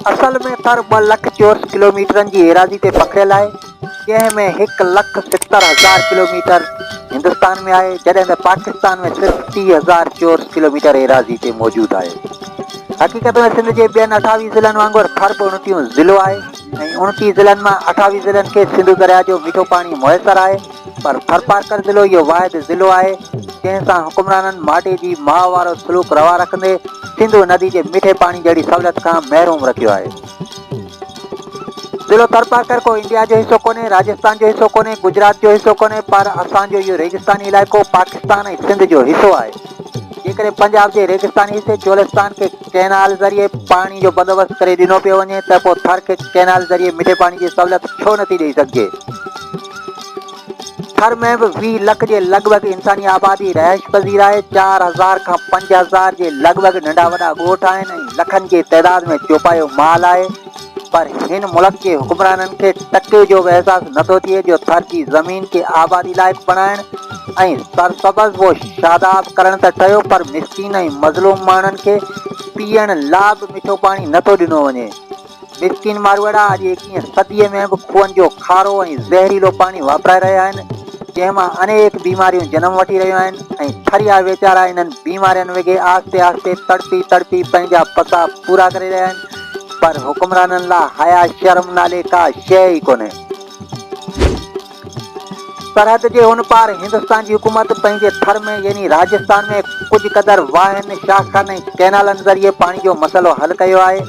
असल में थर 2 लख चौरस किलोमीटर जी एराज़ी ते पखिड़ियल आहे, जंहिंमें 1,70,000 किलोमीटर हिंदुस्तान में आहे, जॾहिं त पाकिस्तान में सिर्फ़ 30,000 चौरस किलोमीटर एराज़ी ते मौजूदु आहे। हक़ीक़त में सिंध जे ॿियनि 28 ज़िलनि वांगुरु थर बि 29 ज़िलो आहे ऐं 29 ज़िलनि मां 28 ज़िलनि खे सिंधु दरिया जो मीठो पाणी मुयसरु आहे, पर थरपारकर ज़िलो इहो वाहिद ज़िलो आहे जंहिं सां हुकुमराननि माटे जी माउ वारो सलूक रवा रखंदे सिंधु नदी जे मीठे पाणी जहिड़ी सहूलियत खां महरूम रखियो आहे। ज़िलो थरपारकर को इंडिया जो हिसो कोन्हे, राजस्थान जो हिसो कोन्हे, गुजरात जो हिसो कोन्हे, पर असांजो इहो रेगिस्तानी इलाइक़ो पाकिस्तान ऐं सिंध जो हिसो आहे। जेकॾहिं पंजाब जे रेगिस्तानी हिसे चोलिस्तान खे कैनाल ज़रिए पाणी जो बंदोबस्तु करे ॾिनो पियो वञे त पोइ थर खे कैनाल ज़रिए मीठे पाणी जी सहूलियत छो नथी ॾेई सघिजे। थर में बि 20 लख जे लॻभॻि इंसानी आबादी रहाइश पज़ीर आहे। 4,000 खां 5,000 जे लॻभॻि नंढा वॾा ॻोठ आहिनि ऐं लखनि जे तइदाद में चौपायो माल आहे, पर हिन मुल्क जे हुकुमराननि खे टके जो बि अहसासु नथो थिए जो थर जी ज़मीन खे आबादी लाइक़ु बणाइण ऐं सरसब्ज़ वो शादाब करण त कयो, पर मिस्कीन ऐं मज़लूम माण्हुनि खे पीअण लाइ बि मिठो पाणी नथो ॾिनो वञे। मिस्कीन मारवाड़ा अॼु 21 सदीअ में बि खूहनि जो खारो ऐं ज़हरीलो पाणी वापराए रहिया आहिनि, जंहिंमां अनेक बीमारियूं जनम वठी रहियूं आहिनि ऐं थरिया वीचारा इन्हनि बीमारियुनि वेगे आहिस्ते आहिस्ते तड़पी तड़पी पंहिंजा पसा पूरा करे रहिया आहिनि, पर हुकुमराननि लाइ हया शर्म नाले का शइ ई कोन्हे। सरहद जे हुन पार हिंदुस्तान जी हुकूमत पंहिंजे थर में यानी राजस्थान में कुझु क़दर वाहनि शाखनि ऐं कैनालनि ज़रिए पाणी जो मसइलो हल कयो आहे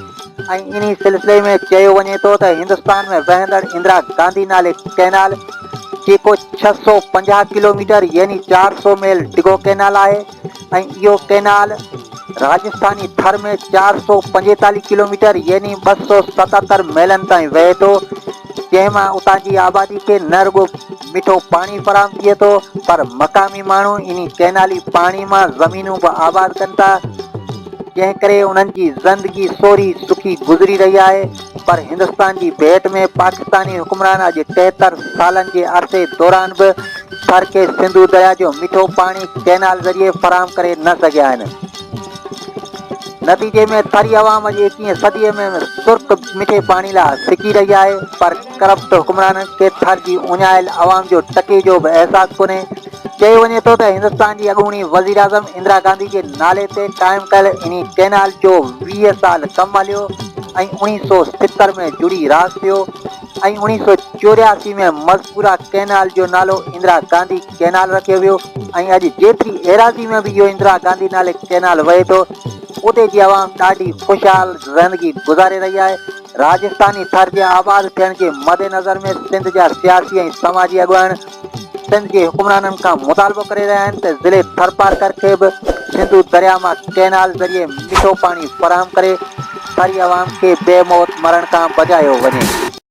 ऐं इन सिलसिले में चयो वञे थो त हिंदुस्तान में वहंदड़ इंदिरा गांधी नाले कैनाल जेको 650 किलोमीटर यानी 400 मील डिघो कैनाल आहे ऐं इहो कैनाल राजस्थानी थर में 445 किलोमीटर यानी 277 मीलनि ताईं वहे थो, जंहिंमां उतां जी आबादी खे न रुॻो मिठो पाणी फराहम थिए थो, पर मक़ामी माण्हू इन कैनाली पाणी मां ज़मीनूं बि आबाद कनि था, जंहिं करे उन्हनि जी ज़िंदगी सोरी सुखी गुज़री रही आहे। पर हिंदुस्तान जी भेट में पाकिस्तानी हुकुमरान अॼु 73 सालनि जे अरसे दौरान बि थर खे सिंधु दरिया जो मिठो पाणी कैनाल ज़रिए फराहम करे न सघिया आहिनि। नतीजे में थरी अवाम अॼु 21 सदीअ में सुर्ख मिठे पाणी लाइ सिकी रही आहे, पर करप्ट हुकुमराननि खे थर जी उञायल अवाम जो टके जो बि अहसासु कोन्हे। चयो वञे थो त हिंदुस्तान जी अॻूणी वज़ीर आज़म इंदिरा गांधी जे नाले ते क़ाइमु कयल इन कैनाल जो 20 साल कमु हलियो ऐं 1970 में जुड़ी रास थियो ऐं 1984 में मज़कूरा कैनाल जो नालो इंदिरा गांधी कैनाल रखियो वियो ऐं अॼु जेतिरी एराज़ी में बि इहो इंदिरा गांधी नाले कैनाल वहे थो, उते जी अवाम ॾाढी ख़ुशहाल ज़िंदगी गुज़ारे रही आहे। राजस्थानी थर जे आबाद थियण जे मद्देनज़र में सिंध जा सियासी ऐं समाजी अॻुवान सिंध जे हुकुमराननि खां मुतालबो करे रहिया आहिनि त ज़िले थरपारकर खे बि सिंधु दरिया मां कैनाल ज़रिए मिठो पाणी फराहम करे थरी अवाम खे बेमौत मरण खां बचायो वञे।